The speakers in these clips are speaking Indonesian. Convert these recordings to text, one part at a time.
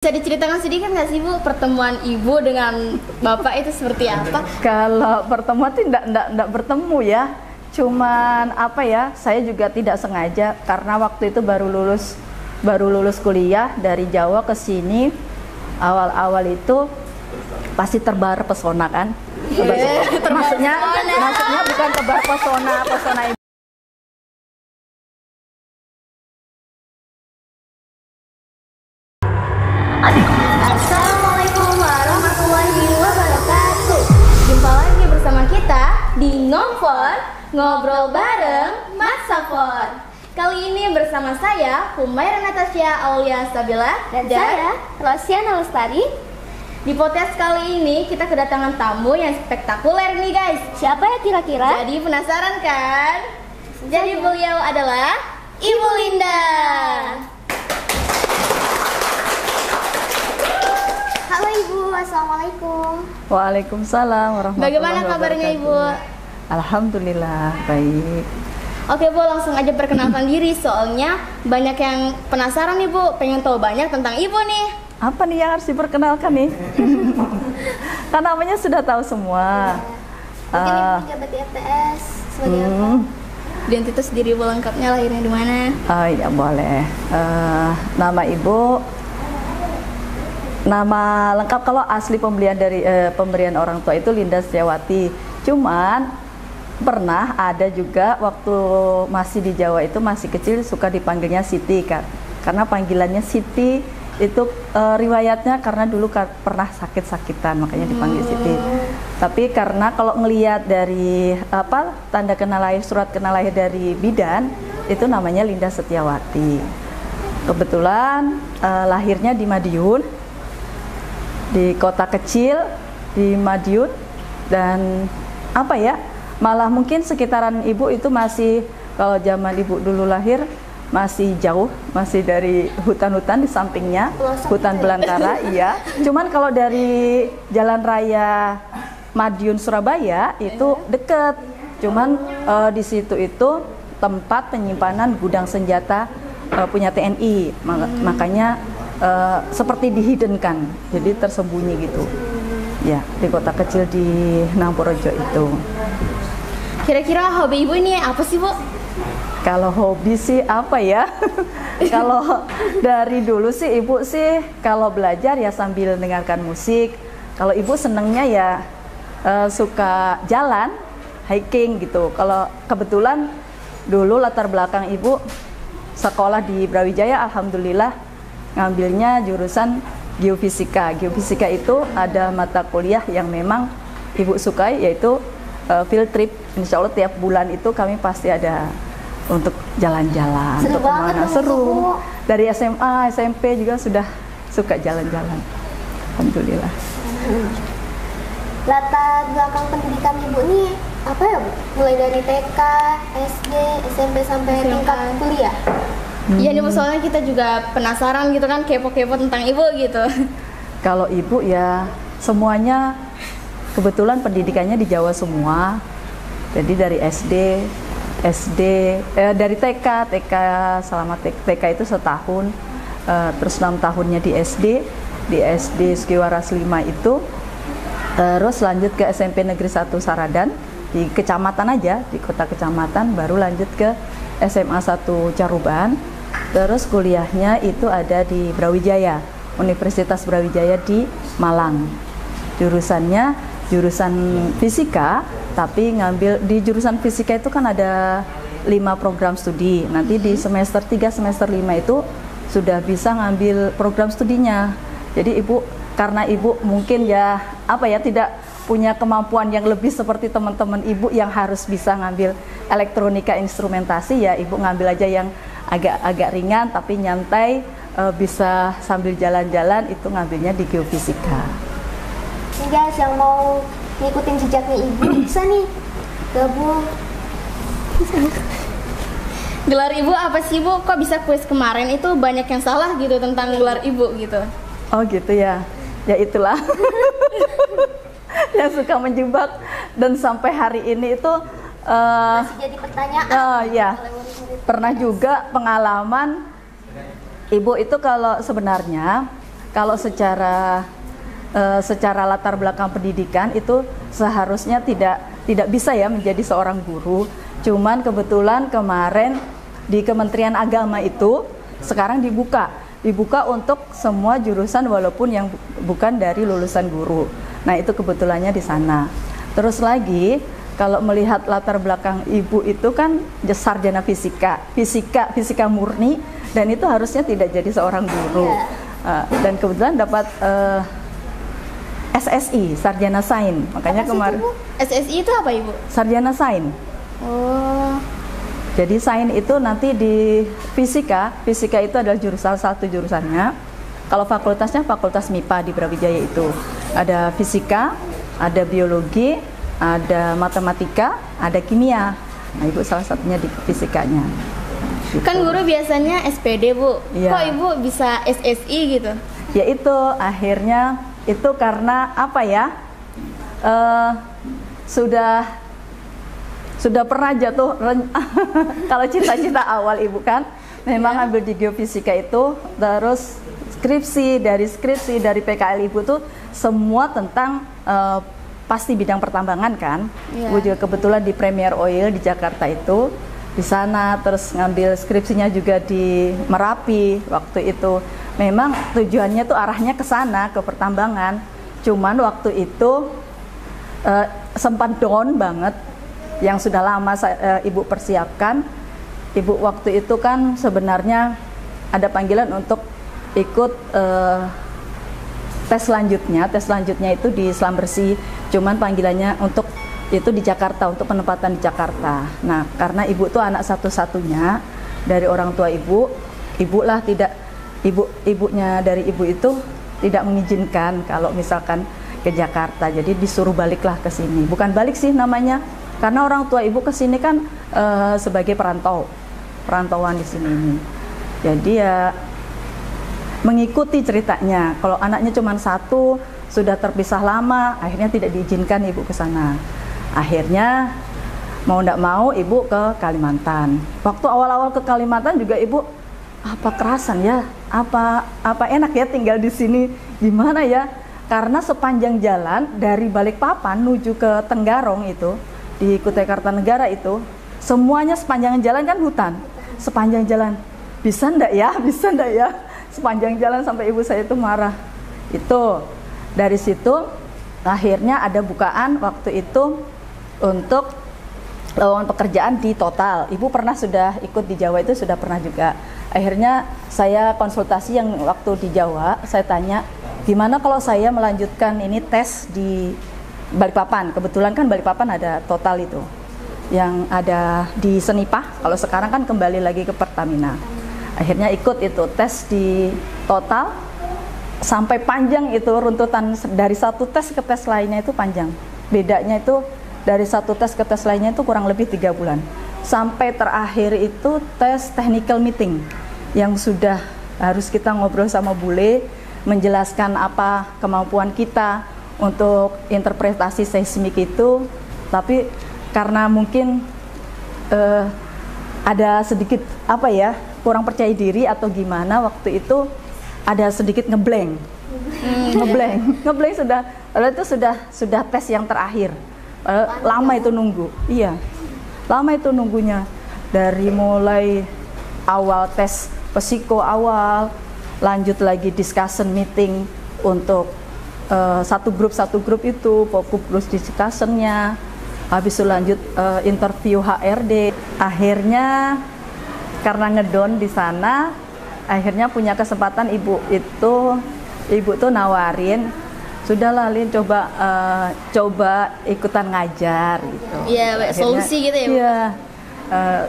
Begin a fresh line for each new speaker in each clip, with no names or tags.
Bisa diceritakan sedikit nggak sih Bu, pertemuan Ibu dengan Bapak itu seperti apa?
Kalau pertemuan itu enggak bertemu ya. Cuman apa ya, saya juga tidak sengaja karena waktu itu baru lulus kuliah dari Jawa ke sini. Awal-awal itu pasti terbar pesona kan. Maksudnya bukan terbar pesona Ibu.
Assalamualaikum warahmatullahi wabarakatuh. Jumpa lagi bersama kita di Ngobrol bareng Mas Safon. Kali ini bersama saya Humaira Natasha Aulia Sabila
dan saya Rosiana Lestari.
Di podcast kali ini kita kedatangan tamu yang spektakuler nih guys.
Siapa ya kira-kira?
Jadi penasaran kan? Jadi beliau adalah Ibu Linda.
Halo Ibu, Assalamualaikum.
Waalaikumsalam warahmatullahi
Bagaimana kabarnya Ibu?
Alhamdulillah baik.
Oke Bu, langsung aja perkenalkan diri soalnya banyak yang penasaran nih Bu, pengen tahu banyak tentang Ibu nih.
Apa nih yang harus diperkenalkan nih? Kan namanya sudah tahu semua.
Mungkin Ibu menjabat di FTS sebagai apa?
Identitas diri Ibu lengkapnya, lahirnya di mana?
Oh iya boleh. Nama Ibu, nama lengkap kalau asli pemberian orang tua itu Linda Setiawati. Cuman pernah ada juga waktu masih di Jawa itu masih kecil suka dipanggilnya Siti kan. Karena panggilannya Siti itu riwayatnya karena dulu pernah sakit-sakitan makanya dipanggil Siti. Tapi karena kalau ngelihat dari tanda kenal lahir, surat kenal lahir dari bidan itu namanya Linda Setiawati. Kebetulan lahirnya di Madiun, di kota kecil di Madiun, dan malah mungkin sekitaran Ibu itu masih, kalau zaman Ibu dulu lahir masih jauh, masih dari hutan-hutan di sampingnya, hutan belantara. Iya. Cuman kalau dari Jalan Raya Madiun Surabaya itu deket. Cuman di situ itu tempat penyimpanan gudang senjata punya TNI. Makanya seperti dihiddenkan, jadi tersembunyi gitu. Ya, di kota kecil di Nangporojo itu.
Kira-kira hobi Ibu ini apa sih Bu?
Kalau hobi sih apa ya? Kalau dari dulu sih Ibu sih kalau belajar ya sambil dengarkan musik. Kalau Ibu senengnya ya suka jalan, hiking gitu. Kalau kebetulan dulu latar belakang Ibu sekolah di Brawijaya, alhamdulillah ngambilnya jurusan geofisika. Geofisika itu ada mata kuliah yang memang Ibu sukai, yaitu field trip. Insya Allah tiap bulan itu kami pasti ada untuk jalan-jalan.
Seru banget dong,
seru.
Bu.
Dari SMA, SMP juga sudah suka jalan-jalan. Alhamdulillah.
Latar belakang pendidikan Ibu nih apa ya Bu? Mulai dari TK, SD, SMP sampai tingkat kuliah.
Iya nih Bu, soalnya kita juga penasaran gitu kan, kepo-kepo tentang Ibu gitu.
Kalau Ibu ya semuanya kebetulan pendidikannya di Jawa semua. Jadi dari dari TK selama TK itu setahun, terus 6 tahunnya di SD Skiwaras 5 itu, terus lanjut ke SMP Negeri 1 Saradan di kecamatan aja, di kota kecamatan, baru lanjut ke SMA 1 Caruban, terus kuliahnya itu ada di Brawijaya, Universitas Brawijaya di Malang. Jurusan fisika, tapi ngambil di jurusan fisika itu kan ada 5 program studi. Nanti di semester 3, semester 5 itu sudah bisa ngambil program studinya. Jadi karena Ibu mungkin tidak punya kemampuan yang lebih seperti teman-teman Ibu yang harus bisa ngambil elektronika instrumentasi, ya Ibu ngambil aja yang agak ringan tapi nyantai, bisa sambil jalan-jalan, itu ngambilnya di geofisika.
Nih guys, yang mau ngikutin jejaknya Ibu bisa nih gabung.
Gelar Ibu apa sih Bu? Kok bisa kuis kemarin itu banyak yang salah gitu tentang gelar Ibu gitu?
Oh gitu ya. Ya itulah. Yang suka menjebak, dan sampai hari ini itu
Masih jadi pertanyaan.
Ya. Pernah juga pengalaman Ibu itu kalau sebenarnya kalau secara latar belakang pendidikan itu seharusnya tidak bisa ya menjadi seorang guru. Cuman kebetulan kemarin di Kementerian Agama itu sekarang dibuka untuk semua jurusan walaupun yang bukan dari lulusan guru. Nah, itu kebetulannya di sana. Terus lagi kalau melihat latar belakang ibu itu kan sarjana fisika murni, dan itu harusnya tidak jadi seorang guru. Dan kebetulan dapat SSI, sarjana sains. Makanya kemarin
SSI itu apa, Ibu?
sarjana sains.
Oh.
Jadi sains itu nanti di fisika itu adalah salah satu jurusannya. Kalau fakultasnya fakultas MIPA di Brawijaya itu. Ada fisika, ada biologi, ada matematika, ada kimia. Nah, Ibu salah satunya di fisikanya. Gitu.
Kan guru biasanya SPD, Bu.
Iya.
Kok Ibu bisa SSI gitu?
Ya itu akhirnya itu karena apa ya? Sudah pernah jatuh kalau cita-cita awal Ibu kan memang ambil di geofisika itu, terus dari skripsi dari PKL Ibu tuh semua tentang pasti bidang pertambangan kan. Ibu juga kebetulan di Premier Oil di Jakarta itu di sana, terus ngambil skripsinya juga di Merapi waktu itu. Memang tujuannya tuh arahnya ke sana, ke pertambangan. Cuman waktu itu sempat down banget, yang sudah lama Ibu persiapkan. Ibu waktu itu kan sebenarnya ada panggilan untuk ikut tes selanjutnya itu di Selam Bersih. Cuman panggilannya untuk itu di Jakarta, untuk penempatan di Jakarta. Nah, karena Ibu tuh anak satu-satunya dari orang tua ibunya dari Ibu itu tidak mengizinkan kalau misalkan ke Jakarta. Jadi disuruh baliklah ke sini. Bukan balik sih namanya, karena orang tua Ibu ke sini kan sebagai perantauan di sini. Jadi ya mengikuti ceritanya. Kalau anaknya cuma satu, sudah terpisah lama, akhirnya tidak diizinkan Ibu ke sana. Akhirnya mau tidak mau Ibu ke Kalimantan. Waktu awal-awal ke Kalimantan juga Ibu apa kerasan ya, apa enak ya tinggal di sini, gimana ya? Karena sepanjang jalan dari Balikpapan menuju ke Tenggarong itu di Kutai Kartanegara itu semuanya sepanjang jalan kan hutan. Sepanjang jalan bisa ndak ya, sepanjang jalan sampai ibu saya itu marah. Itu dari situ akhirnya ada bukaan waktu itu untuk lowongan pekerjaan di Total. Ibu pernah sudah ikut di Jawa itu, sudah pernah juga. Akhirnya saya konsultasi yang waktu di Jawa, saya tanya gimana kalau saya melanjutkan ini tes di Balikpapan. Kebetulan kan Balikpapan ada Total itu yang ada di Senipah. Kalau sekarang kan kembali lagi ke Pertamina. Akhirnya ikut itu tes di Total, sampai panjang itu runtutan dari satu tes ke tes lainnya itu panjang. Bedanya itu dari satu tes ke tes lainnya itu kurang lebih 3 bulan. Sampai terakhir itu tes technical meeting yang sudah harus kita ngobrol sama bule, menjelaskan apa kemampuan kita untuk interpretasi seismik itu. Tapi karena mungkin ada sedikit apa ya, kurang percaya diri atau gimana, waktu itu ada sedikit ngeblank sudah. Padahal itu sudah tes yang terakhir. Lama itu nunggu. Iya. Lama itu nunggunya. Dari mulai awal tes psiko awal, lanjut lagi discussion meeting untuk satu grup itu, fokus discussionnya. Habis itu lanjut interview HRD. Akhirnya karena ngedon di sana, akhirnya punya kesempatan ibu tuh nawarin, sudahlah Lin, coba ikutan ngajar gitu.
Iya, solusi gitu ya.
Iya.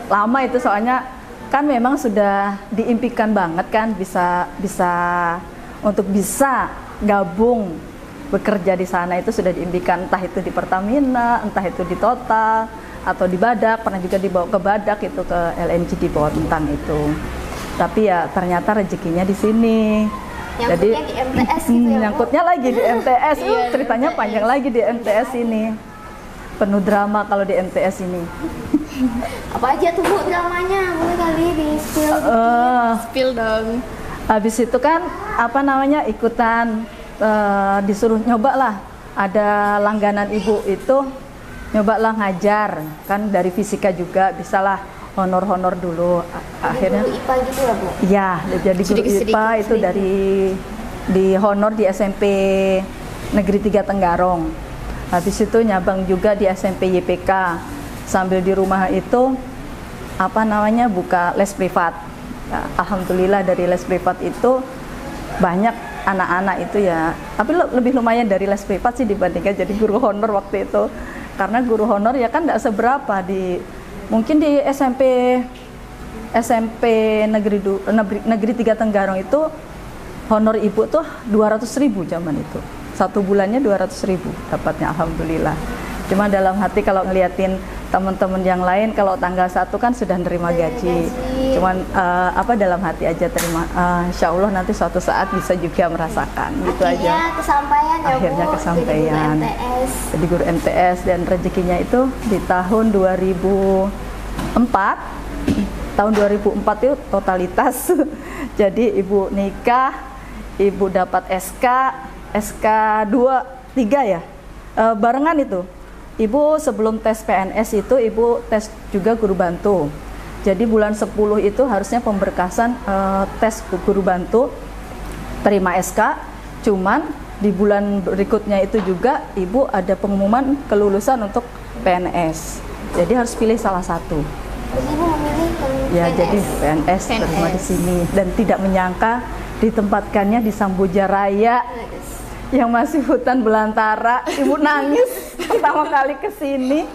Lama itu soalnya kan memang sudah diimpikan banget kan bisa untuk bisa gabung bekerja di sana, itu sudah diimpikan, entah itu di Pertamina, entah itu di Total atau di Badak. Pernah juga dibawa ke Badak itu, ke LNG di Bontang itu. Tapi ya ternyata rezekinya di sini. Jadi
di MTS gitu ya,
nyangkutnya lagi di MTS. Ceritanya panjang lagi di MTS ini. Penuh drama kalau di MTS ini.
Apa aja tuh Bu dramanya? Boleh kali di spill?
Spill dong.
Habis itu kan apa namanya ikutan disuruh nyoba lah, ada langganan ibu itu nyobalah ngajar kan, dari fisika juga bisalah honor dulu. Akhirnya
guru IPA gitu ya Bu?
ya jadi guru IPA itu dari di honor di SMP Negeri 3 Tenggarong. Habis itu nyabang juga di SMP YPK, sambil di rumah itu apa namanya buka les privat. Nah, alhamdulillah dari les privat itu banyak anak-anak itu ya, tapi lebih lumayan dari les privat sih dibandingkan jadi guru honor waktu itu. Karena guru honor ya kan nggak seberapa, mungkin di SMP Negeri 3 Tenggarong itu honor ibu tuh 200.000 zaman itu. Satu bulannya 200.000 dapatnya, alhamdulillah. Cuma dalam hati kalau ngeliatin teman-teman yang lain kalau tanggal 1 kan sudah nerima gaji. Cuman dalam hati aja terima. Insya Allah nanti suatu saat bisa juga merasakan gitu aja.
Kesampaian ya
Akhirnya
Bu,
kesampaian. Jadi guru MTS dan rezekinya itu di tahun 2004. Tahun 2004 itu totalitas. Jadi ibu nikah, ibu dapat SK 2, 3 ya. Barengan itu. Ibu sebelum tes PNS itu ibu tes juga guru bantu. Jadi bulan 10 itu harusnya pemberkasan tes guru bantu, terima SK. Cuman di bulan berikutnya itu juga ibu ada pengumuman kelulusan untuk PNS. Jadi harus pilih salah satu.
Jadi Ibu memilih
Ya,
PNS.
jadi PNS terima di sini dan tidak menyangka ditempatkannya di Samboja Raya yang masih hutan belantara. Ibu nangis pertama kali ke sini.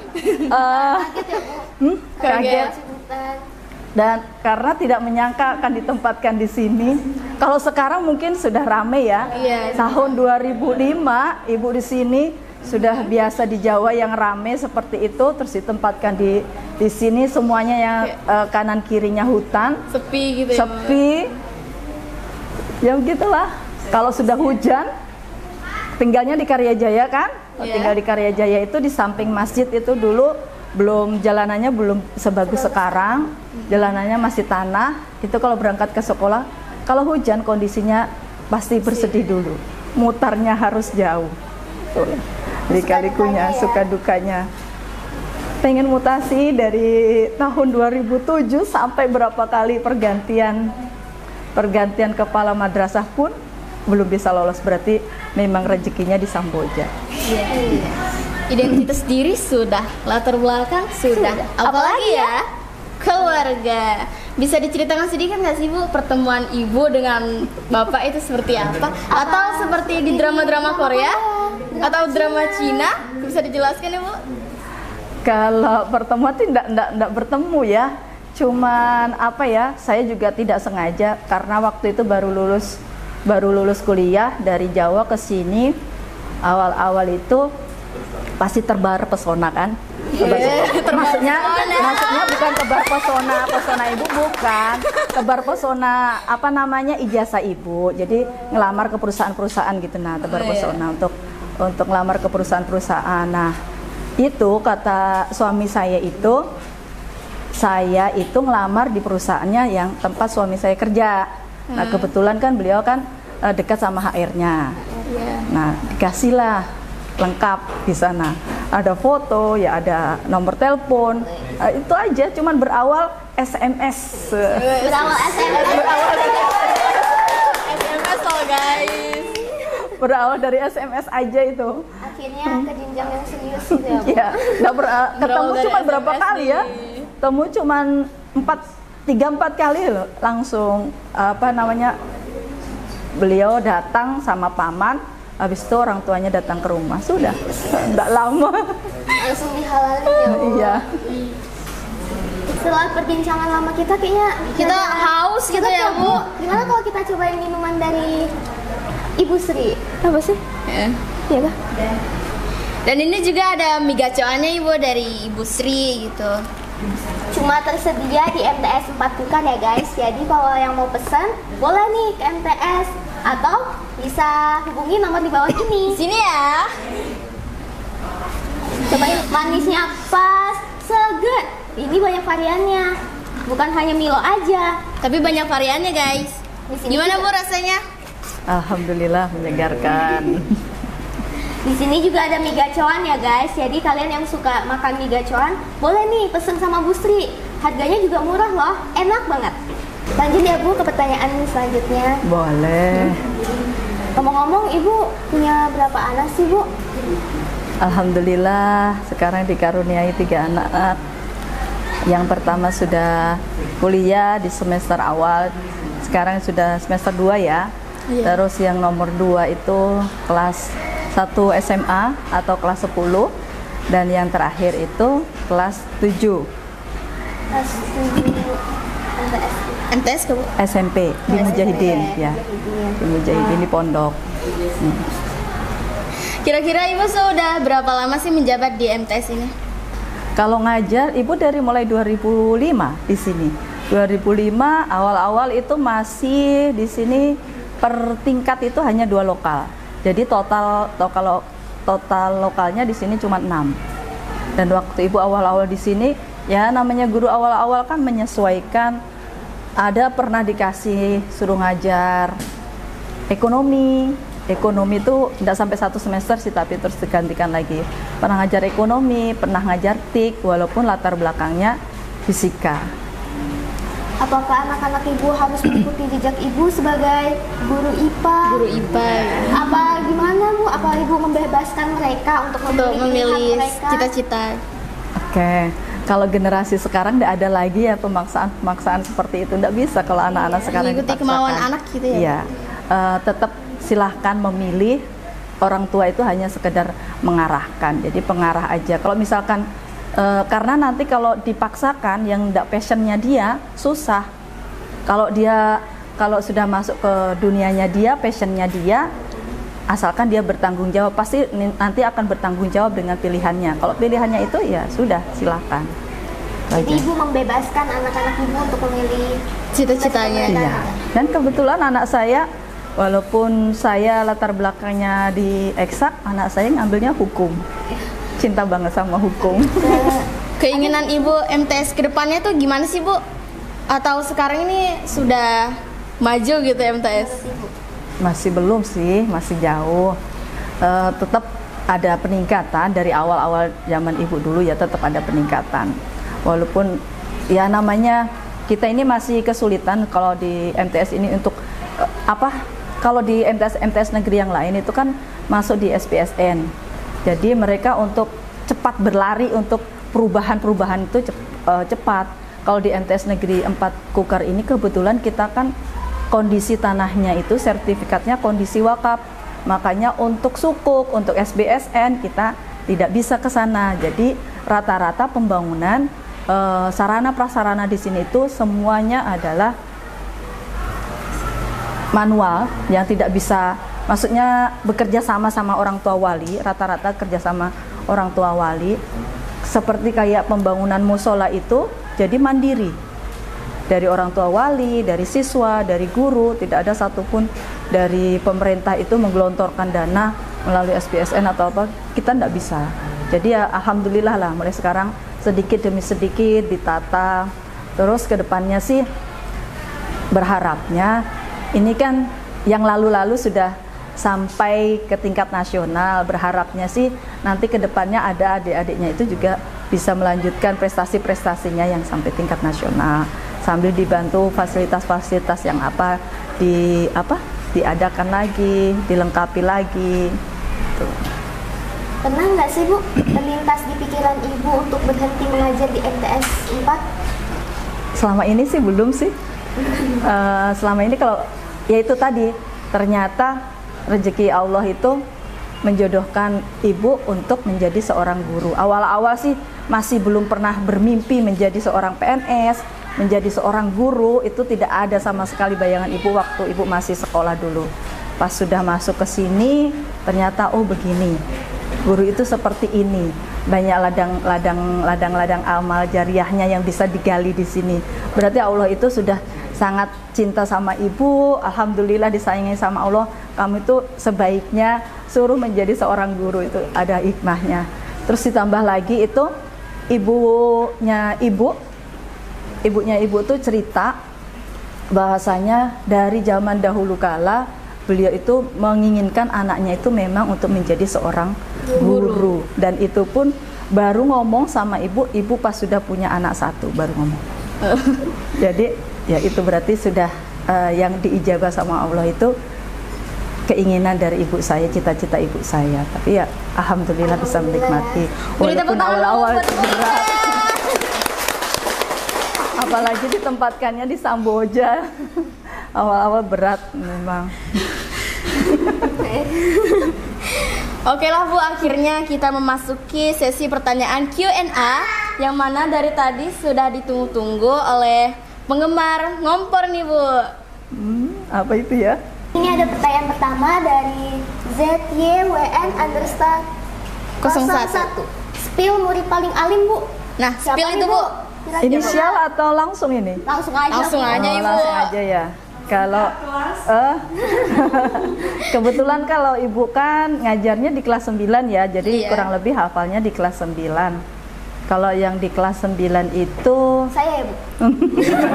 Kaget. Dan karena tidak menyangka akan ditempatkan di sini. Kalau sekarang mungkin sudah rame ya. Tahun 2005 ibu di sini sudah biasa di Jawa yang rame seperti itu, terus ditempatkan di sini semuanya yang kanan kirinya hutan.
Sepi gitu ya.
Sepi. Ya begitulah. Kalau sudah hujan tinggalnya di Karyajaya kan? Tinggal di Karyajaya itu di samping masjid itu dulu belum jalanannya belum sebagus sekarang. Jalanannya masih tanah. Itu kalau berangkat ke sekolah, kalau hujan kondisinya pasti bersedih dulu. Mutarnya harus jauh. Tuh. Lika-likunya, suka dukanya. Pengen mutasi dari tahun 2007 sampai berapa kali pergantian kepala madrasah pun belum bisa lolos, berarti memang rezekinya di Samboja.
Identitas diri sudah, latar belakang sudah. Apalagi ya keluarga. Bisa diceritakan sedikit nggak sih Bu, pertemuan ibu dengan bapak itu seperti apa? Atau seperti di drama-drama Korea? Atau drama Cina? Bisa dijelaskan ya Bu?
Kalau pertemuan itu enggak bertemu ya. Cuman apa ya, saya juga tidak sengaja karena waktu itu baru lulus kuliah dari Jawa ke sini. Awal-awal itu pasti terbar pesona kan. Maksudnya bukan tebar pesona ibu bukan. Tebar pesona apa namanya ijazah ibu. Jadi ngelamar ke perusahaan-perusahaan gitu, nah tebar pesona untuk ngelamar ke perusahaan-perusahaan. Nah, itu kata suami saya itu ngelamar di perusahaannya yang tempat suami saya kerja. Nah, kebetulan kan beliau kan dekat sama HR-nya. Nah, dikasihlah lengkap di sana. Ada foto, ya ada nomor telepon. Itu aja, cuman berawal SMS.
SMS loh guys.
Berawal dari SMS aja itu.
Akhirnya ke jenjang yang serius gitu ya Bu?
Iya, ketemu cuma berapa kali ya? Ketemu cuma 3-4 kali loh, langsung apa namanya, beliau datang sama paman, habis itu orang tuanya datang ke rumah, sudah enggak lama
Langsung dihalalin ya Bu?
iya.
Setelah perbincangan lama kita kayaknya
Kita haus gitu ya Bu.
Gimana kalau kita cobain minuman dari Ibu Sri? Apa sih? Iya kah?
Dan ini juga ada mie gacoannya Ibu dari Ibu Sri gitu.
Cuma tersedia di MTS 4 Bukan ya guys. Jadi kalau yang mau pesan boleh nih ke MTS atau bisa hubungi nomor di bawah ini.
Sini ya.
Cobain, manisnya pas, seger. Ini banyak variannya. Bukan hanya Milo aja.
Tapi banyak variannya guys.
Di sini
Gimana Bu
juga-
rasanya?
Alhamdulillah menyegarkan.
Di sini juga ada mie gacoan ya guys. Jadi kalian yang suka makan mie gacoan, boleh nih pesen sama Bu Sri. Harganya juga murah loh, enak banget. Lanjut ya Bu ke pertanyaan selanjutnya.
Boleh.
Ngomong-ngomong, Ibu punya berapa anak sih Bu?
Alhamdulillah sekarang dikaruniai 3 anak. Yang pertama sudah kuliah di semester awal, sekarang sudah semester 2 ya. Terus yang nomor 2 itu kelas 1 SMA atau kelas 10, dan yang terakhir itu kelas 7
Kelas 7 MTS.
MTS ke Bu?
SMP di Mujahidin ya. Di Mujahidin di pondok.
Kira-kira Ibu sudah berapa lama sih menjabat di MTS ini?
Kalau ngajar, Ibu dari mulai 2005 di sini. 2005 awal-awal itu masih di sini per tingkat itu hanya 2 lokal. Jadi total lokalnya di sini cuma 6. Dan waktu Ibu awal-awal di sini, ya namanya guru awal-awal kan menyesuaikan. Ada pernah dikasih suruh ngajar ekonomi itu tidak sampai 1 semester sih, tapi terus digantikan lagi. Pernah ngajar ekonomi, pernah ngajar TIK, walaupun latar belakangnya fisika.
Apakah anak-anak Ibu harus mengikuti jejak Ibu sebagai guru IPA?
Guru IPA ya.
Apa gimana Bu? Apa Ibu membebaskan mereka untuk
Memilih
pilihan mereka?
cita-cita.
Oke, kalau generasi sekarang tidak ada lagi ya pemaksaan seperti itu, tidak bisa kalau anak-anak sekarang
Mengikuti
dipaksakan.
kemauan anak gitu ya?
Iya, tetap silahkan memilih. Orang tua itu hanya sekedar mengarahkan, jadi pengarah aja. Kalau misalkan karena nanti kalau dipaksakan yang tidak passionnya dia susah. Kalau sudah masuk ke dunianya dia, passionnya dia, asalkan dia bertanggung jawab, pasti nanti akan bertanggung jawab dengan pilihannya. Kalau pilihannya itu ya sudah, silahkan.
Jadi Ibu membebaskan anak-anak Ibu untuk memilih
Cita-citanya.
Iya. Dan kebetulan anak saya, walaupun saya latar belakangnya di eksak, anak saya ngambilnya hukum. Cinta banget sama hukum.
Keinginan Ibu MTS ke depannya tuh gimana sih Bu? Atau sekarang ini sudah maju gitu MTS?
Masih belum sih, masih jauh. Tetap ada peningkatan dari awal-awal zaman Ibu dulu ya, tetap ada peningkatan. Walaupun ya namanya kita ini masih kesulitan kalau di MTS ini untuk kalau di MTS negeri yang lain itu kan masuk di SPSN. Jadi mereka untuk cepat berlari untuk perubahan-perubahan itu cepat. Kalau di MTS Negeri 4 Kukar ini kebetulan kita kan kondisi tanahnya itu sertifikatnya kondisi wakaf. Makanya untuk sukuk, untuk SBSN kita tidak bisa ke sana. Jadi rata-rata pembangunan sarana prasarana di sini itu semuanya adalah manual yang tidak bisa, maksudnya bekerja sama orang tua wali, rata-rata kerja sama orang tua wali. Seperti kayak pembangunan musola itu jadi mandiri dari orang tua wali, dari siswa, dari guru, tidak ada satupun dari pemerintah itu menggelontorkan dana melalui SPSN atau apa, kita tidak bisa. Jadi ya alhamdulillah lah, mulai sekarang sedikit demi sedikit ditata. Terus kedepannya sih berharapnya ini kan yang lalu-lalu sudah sampai ke tingkat nasional, berharapnya sih nanti kedepannya ada adik-adiknya itu juga bisa melanjutkan prestasi-prestasinya yang sampai tingkat nasional, sambil dibantu fasilitas-fasilitas yang diadakan lagi, dilengkapi lagi. Tuh.
Pernah nggak sih Bu terlintas di pikiran Ibu untuk berhenti mengajar di MTS 4?
Selama ini sih belum sih. Selama ini kalau ya itu tadi, ternyata rezeki Allah itu menjodohkan Ibu untuk menjadi seorang guru. Awal-awal sih masih belum pernah bermimpi menjadi seorang PNS, menjadi seorang guru, itu tidak ada sama sekali bayangan Ibu waktu Ibu masih sekolah dulu. Pas sudah masuk ke sini, ternyata oh begini, guru itu seperti ini. Banyak ladang amal jariahnya yang bisa digali di sini. Berarti Allah itu sudah sangat cinta sama Ibu. Alhamdulillah disayangi sama Allah. Kamu itu sebaiknya suruh menjadi seorang guru, itu ada hikmahnya. Terus ditambah lagi itu ibunya Ibu tuh cerita bahasanya dari zaman dahulu kala beliau itu menginginkan anaknya itu memang untuk menjadi seorang guru. Dan itu pun baru ngomong sama ibu pas sudah punya anak satu baru ngomong. Jadi ya itu berarti sudah yang diijabah sama Allah itu keinginan dari ibu saya, cita-cita ibu saya. Tapi ya alhamdulillah bisa menikmati walaupun awal-awal berat. Apalagi ditempatkannya di Samboja. Awal-awal berat memang.
Oke lah Bu, akhirnya kita memasuki sesi pertanyaan Q&A yang mana dari tadi sudah ditunggu-tunggu oleh penggemar Ngompor nih Bu.
Apa itu ya?
Ini ada pertanyaan pertama dari ZYWN_01. Spill murid paling alim Bu.
Nah,
Siapa
spill
nih,
itu Bu.
Kira-kira?
Inisial atau langsung ini?
Langsung aja.
Langsung
Bu.
aja, Ibu.
Langsung aja ya. Kalau kebetulan kalau ibu kan ngajarnya di kelas 9 ya, jadi
Iya.
kurang lebih hafalnya di kelas 9. Kalau yang di kelas 9 itu
Saya ya Bu.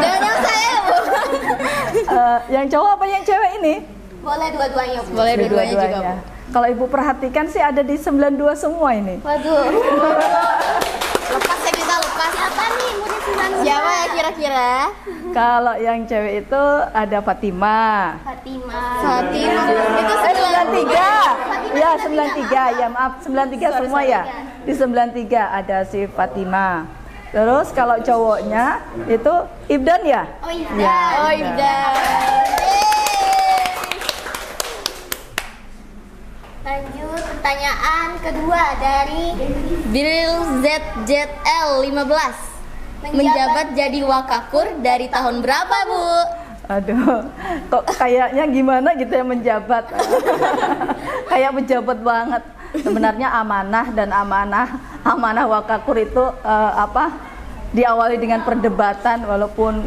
Jangan saya ya Bu.
yang cowok apa yang cewek ini?
Boleh dua-duanya Bu.
Boleh dua-duanya juga Bu.
Kalau ibu perhatikan sih ada di 92 semua ini.
Waduh.
Lepas ya kita lepas.
Siapa nih murid 92?
Siapa ya kira-kira?
Kalau yang cewek itu ada Fatimah.
Fatimah.
Itu
93. Ya, 93. Ya, maaf, 93 semua ya. Di 93 ada si Fatimah. Terus kalau cowoknya itu Ibdan ya?
Oh iya.
Ya,
Oh, Ibdan.
Lanjut pertanyaan kedua dari
Bill ZZL 15 menjabat jadi wakakur dari tahun berapa Bu?
Aduh, kok kayaknya gimana gitu ya menjabat. Kayak pejabat banget. Sebenarnya amanah wakakur itu diawali dengan perdebatan walaupun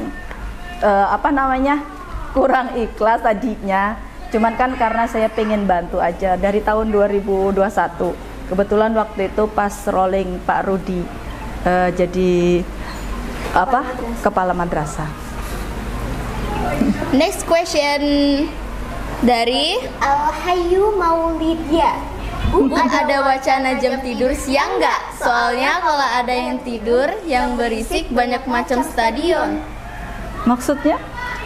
kurang ikhlas tadinya. Cuman kan karena saya pengen bantu aja dari tahun 2021. Kebetulan waktu itu pas rolling Pak Rudi jadi kepala madrasah.
Next question dari
Alhayu Maulidia.
ada wacana jam tidur siang nggak? Soalnya kalau ada yang tidur yang berisik banyak macam stadion.
Maksudnya?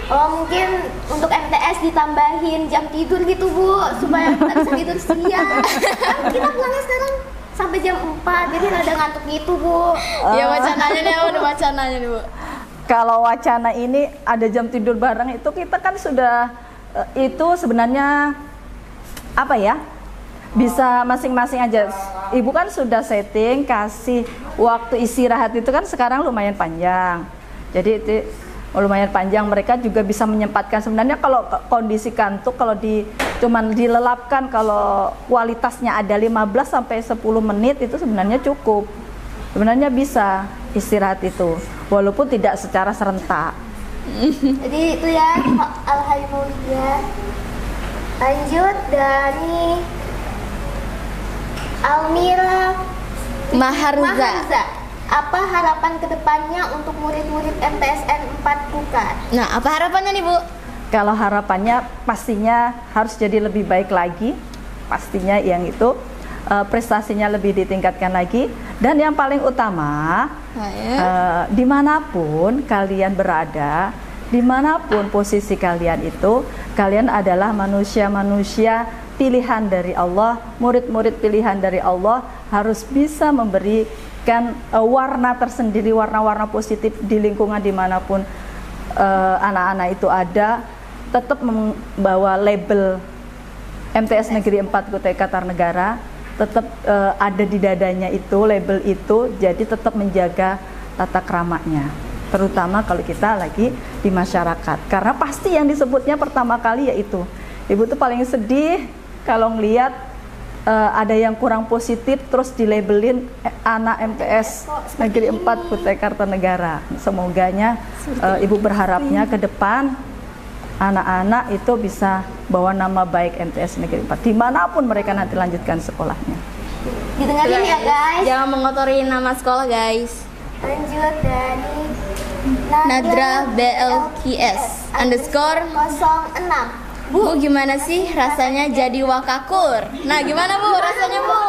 Oh mungkin untuk MTS ditambahin jam tidur gitu Bu, supaya kita bisa tidur siang. Kan kita pulangnya sekarang sampai jam 4, jadi rada ngantuk gitu Bu.
Ya wacananya nih, ada wacananya nih Bu.
Kalau wacana ini ada jam tidur bareng itu kita kan sudah itu sebenarnya bisa masing-masing aja. Ibu kan sudah setting kasih waktu istirahat itu kan sekarang lumayan panjang. Jadi itu lumayan panjang, mereka juga bisa menyempatkan. Sebenarnya kalau kondisi kantuk kalau cuman dilelapkan, kalau kualitasnya ada 15 sampai 10 menit itu sebenarnya cukup. Sebenarnya bisa istirahat itu walaupun tidak secara serentak.
Jadi itu ya Alhayu Maulidia. Lanjut dari Almira
Maharza.
Apa harapan kedepannya untuk murid-murid MTSN 4 Bukan?
Nah, apa harapannya nih Bu?
Kalau harapannya pastinya harus jadi lebih baik lagi, pastinya yang itu prestasinya lebih ditingkatkan lagi. Dan yang paling utama, dimanapun kalian berada, dimanapun posisi kalian itu, kalian adalah manusia-manusia pilihan dari Allah, murid-murid pilihan dari Allah, harus bisa memberikan warna tersendiri, warna-warna positif di lingkungan dimanapun anak-anak itu ada, tetap membawa label MTS Negeri 4 Kutai Kartanegara, tetap ada di dadanya itu, label itu, jadi tetap menjaga tata keramanya, terutama kalau kita lagi di masyarakat. Karena pasti yang disebutnya pertama kali yaitu, ibu tuh paling sedih kalau ngelihat ada yang kurang positif terus dilabelin anak MTS Negeri 4 Kutai Kartanegara. Semoganya ibu berharapnya ke depan anak-anak itu bisa bawa nama baik MTS Negeri 4 dimanapun mereka nanti lanjutkan sekolahnya.
Didengarin ya guys.
Jangan mengotori nama sekolah guys.
Lanjut dari
Nadra BLQS underscore
06.
Bu, gimana sih rasanya jadi wakakur? Nah, gimana Bu rasanya Bu?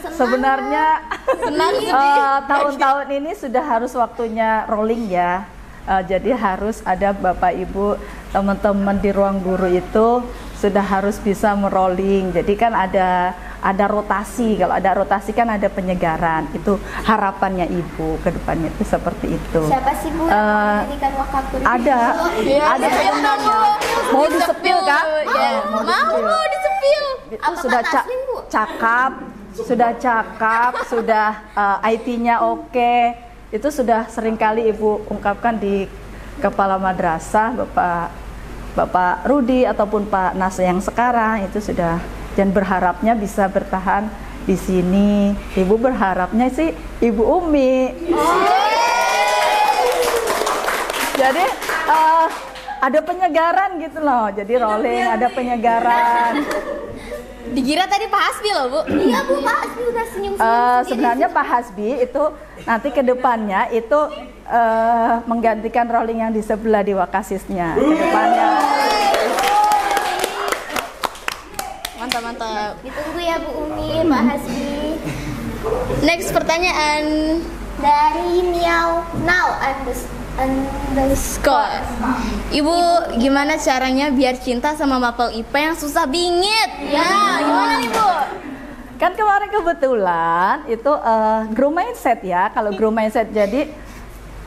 Sebenarnya
Senang sedih.
tahun-tahun ini sudah harus waktunya rolling ya. Jadi harus ada Bapak Ibu teman-teman di ruang guru itu sudah harus bisa merolling. Jadi kan ada rotasi. Kalau ada rotasi kan ada penyegaran. Itu harapannya Ibu ke depannya itu seperti itu.
Siapa sih Bu yang menjadikan wakakur?
Ada sebenarnya. Mau disepil kan?
Mau disepil.
Itu
Apa
sudah
kata Asmin, Bu?
cakap, sudah IT-nya oke. Itu sudah seringkali Ibu ungkapkan di kepala madrasah, Bapak Rudi ataupun Pak Nas yang sekarang itu sudah, dan berharapnya bisa bertahan di sini. Ibu berharapnya sih Ibu Umi. Jadi ada penyegaran gitu loh. Jadi rolling ada penyegaran.
Dikira tadi Pak Hasbi loh Bu.
Iya Bu, Pak Hasbi udah senyum-senyum.
Sebenarnya Pak Hasbi itu nanti ke depannya itu menggantikan rolling yang di sebelah di Wakasisnya ke depannya.
Mantap.
Ditunggu ya Bu Umi, Pak Hasbi.
Next pertanyaan
Dari Miao Now
underscore. Ibu, gimana caranya biar cinta sama mapel IPA yang susah bingit? Ya, gimana nih Bu?
Kan kemarin kebetulan itu grow mindset ya. Kalau grow mindset jadi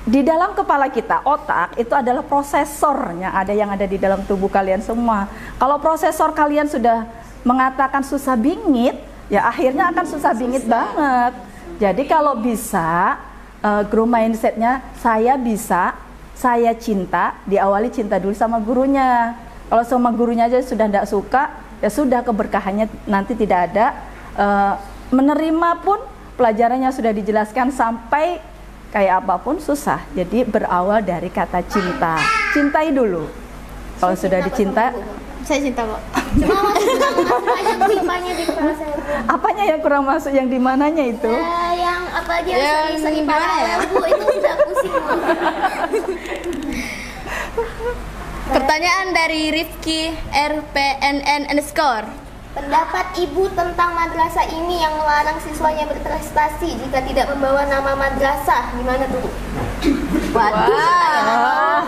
di dalam kepala kita, otak itu adalah prosesornya, ada yang ada di dalam tubuh kalian semua. Kalau prosesor kalian sudah mengatakan susah bingit, ya akhirnya akan susah bingit banget. Jadi kalau bisa grow mindsetnya, saya cinta, diawali cinta dulu sama gurunya. Kalau sama gurunya aja sudah tidak suka, ya sudah keberkahannya nanti tidak ada. Menerima pun pelajarannya sudah dijelaskan sampai kayak apapun susah. Jadi berawal dari kata cinta. Cintai dulu. Kalau sudah dicinta,
Saya cinta kok.
Cuma masuk aja kelipanya di kepala saya Bu.
apanya yang kurang masuk, yang di mananya itu?
Yang apa aja
Yang
seri-seri
gimana
paralel
ya?
Bu, itu sudah pusing Bu.
Pertanyaan dari Rifki RPNN underscore.
Pendapat Ibu tentang madrasah ini yang melarang siswanya berprestasi jika tidak membawa nama madrasah, gimana tuh Bu?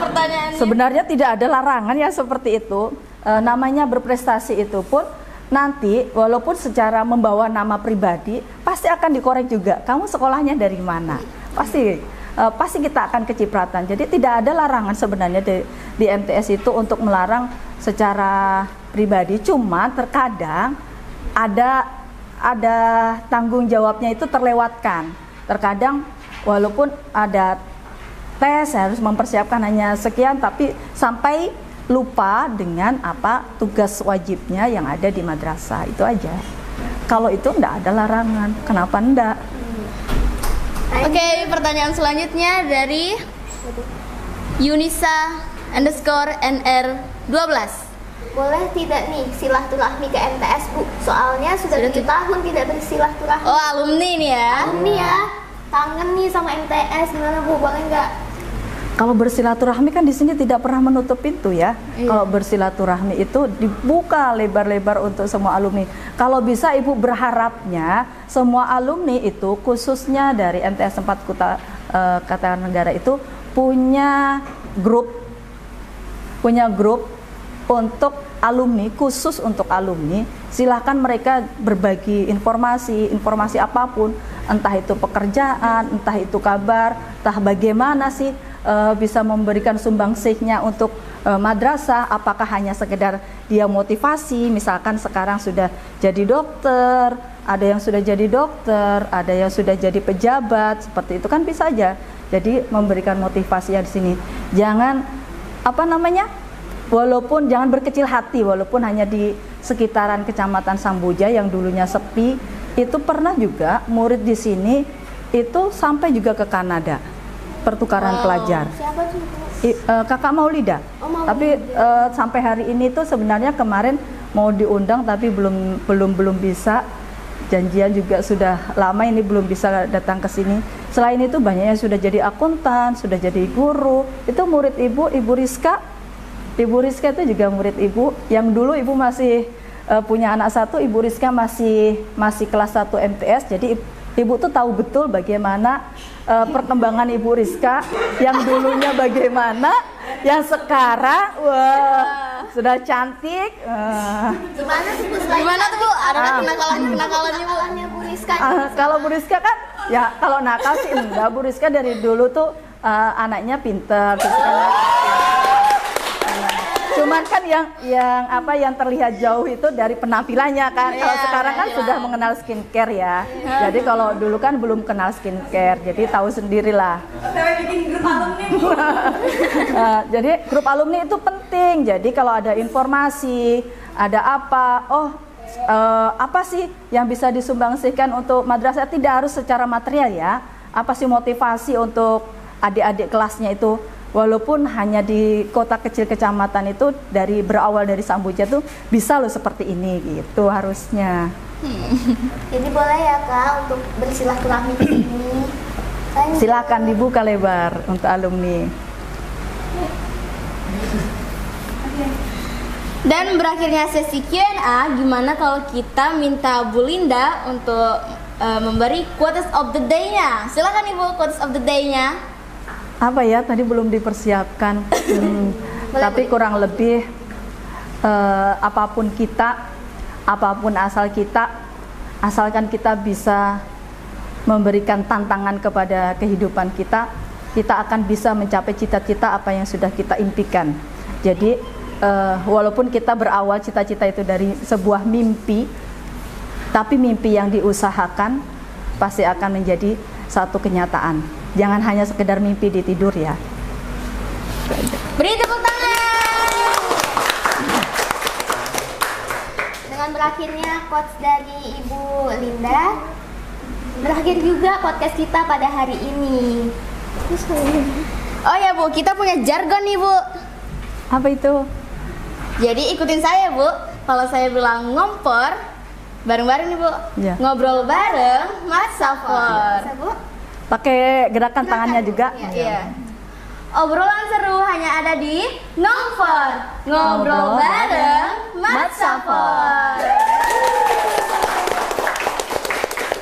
Pertanyaan
Sebenarnya tidak ada larangan ya seperti itu. Namanya berprestasi itu pun nanti walaupun secara membawa nama pribadi pasti akan dikorek juga. Kamu sekolahnya dari mana? Pasti kita akan kecipratan. Jadi tidak ada larangan sebenarnya di MTS itu untuk melarang secara pribadi. Cuma terkadang ada tanggung jawabnya itu terlewatkan. Terkadang walaupun ada tes harus mempersiapkan hanya sekian, tapi sampai lupa dengan apa tugas wajibnya yang ada di madrasah, itu aja. Kalau itu enggak ada larangan, kenapa enggak?
Oke, pertanyaan selanjutnya dari Yunisa underscore NR 12.
Boleh tidak nih silaturahmi ke MTS Bu? Soalnya sudah 7 tahun tidak bersilaturahmi.
Oh, alumni nih ya.
Alumni ya, kangen nih sama MTS, gimana Bu? Boleh nggak?
Kalau bersilaturahmi kan di sini tidak pernah menutup pintu ya.
Iya.
Kalau bersilaturahmi itu dibuka lebar-lebar untuk semua alumni. Kalau bisa Ibu berharapnya semua alumni itu khususnya dari MTS 4 Kertanegara itu punya grup untuk alumni, khusus untuk alumni. Silahkan mereka berbagi informasi apapun, entah itu pekerjaan, entah itu kabar, entah bagaimana sih bisa memberikan sumbangsihnya untuk madrasah. Apakah hanya sekedar dia motivasi, misalkan sekarang sudah jadi dokter, ada yang sudah jadi dokter, ada yang sudah jadi pejabat, seperti itu kan bisa aja. Jadi memberikan motivasi di sini. Jangan walaupun jangan berkecil hati, walaupun hanya di sekitaran Kecamatan Samboja yang dulunya sepi, itu pernah juga murid di sini itu sampai juga ke Kanada pertukaran pelajar.
Siapa tuh?
Kakak Maulida. Tapi sampai hari ini tuh sebenarnya kemarin mau diundang tapi belum bisa. janjian juga sudah lama ini belum bisa datang ke sini. Selain itu banyak yang sudah jadi akuntan, sudah jadi guru. Itu murid Ibu Rizka. Ibu Rizka itu juga murid Ibu. Yang dulu Ibu masih punya anak satu, Ibu Rizka masih kelas 1 MTS. Jadi Ibu tuh tahu betul bagaimana perkembangan Ibu Rizka yang dulunya bagaimana, yang sekarang wah sudah cantik.
Gimana tuh Bu?
Gimana tuh Bu? Ada kenakalannya Bu?
Bu Rizka.
Kalau Bu Rizka kan ya kalau nakal sih enggak. Bu Rizka dari dulu tuh anaknya pinter. Cuman kan yang terlihat jauh itu dari penampilannya kan. Kalau sekarang kan sudah mengenal skincare ya. Jadi kalau dulu kan belum kenal skincare, jadi tahu sendirilah. Jadi grup alumni itu penting. Jadi kalau ada informasi, ada apa, apa sih yang bisa disumbangsikan untuk madrasah, tidak harus secara material ya. Apa sih motivasi untuk adik-adik kelasnya itu? Walaupun hanya di kota kecil kecamatan itu berawal dari Sambuja tuh bisa loh seperti ini gitu harusnya.
Jadi boleh ya Kak untuk bersilaturahmi di sini.
Silakan dibuka lebar untuk alumni.
Dan berakhirnya sesi Q&A, gimana kalau kita minta Bu Linda untuk memberi quotes of the day-nya. Silakan Ibu, quotes of the day-nya.
Apa ya, tadi belum dipersiapkan. Tapi kurang lebih apapun kita, apapun asal kita, asalkan kita bisa memberikan tantangan kepada kehidupan kita, kita akan bisa mencapai cita-cita apa yang sudah kita impikan. Jadi walaupun kita berawal cita-cita itu dari sebuah mimpi, tapi mimpi yang diusahakan pasti akan menjadi satu kenyataan. Jangan hanya sekedar mimpi di tidur ya.
Beri tepuk tangan.
Dengan berakhirnya quotes dari Ibu Linda, berakhir juga podcast kita pada hari ini.
Oh ya Bu, kita punya jargon nih Bu.
Apa itu?
Jadi ikutin saya Bu. Kalau saya bilang ngompor, bareng-bareng nih Bu.
Ya.
Ngobrol bareng Mas Safor.
Bisa Bu?
Pakai gerakan tangannya juga.
Iya. Obrolan seru hanya ada di Nomfor. Ngobrol bareng Mas Safor.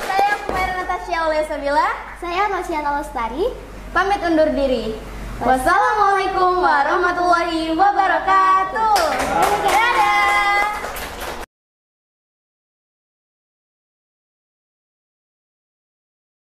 Saya Humaira Natasha Olesabila.
Saya Rosiana Lestari.
Pamit undur diri. Wassalamualaikum warahmatullahi wabarakatuh. Dadah.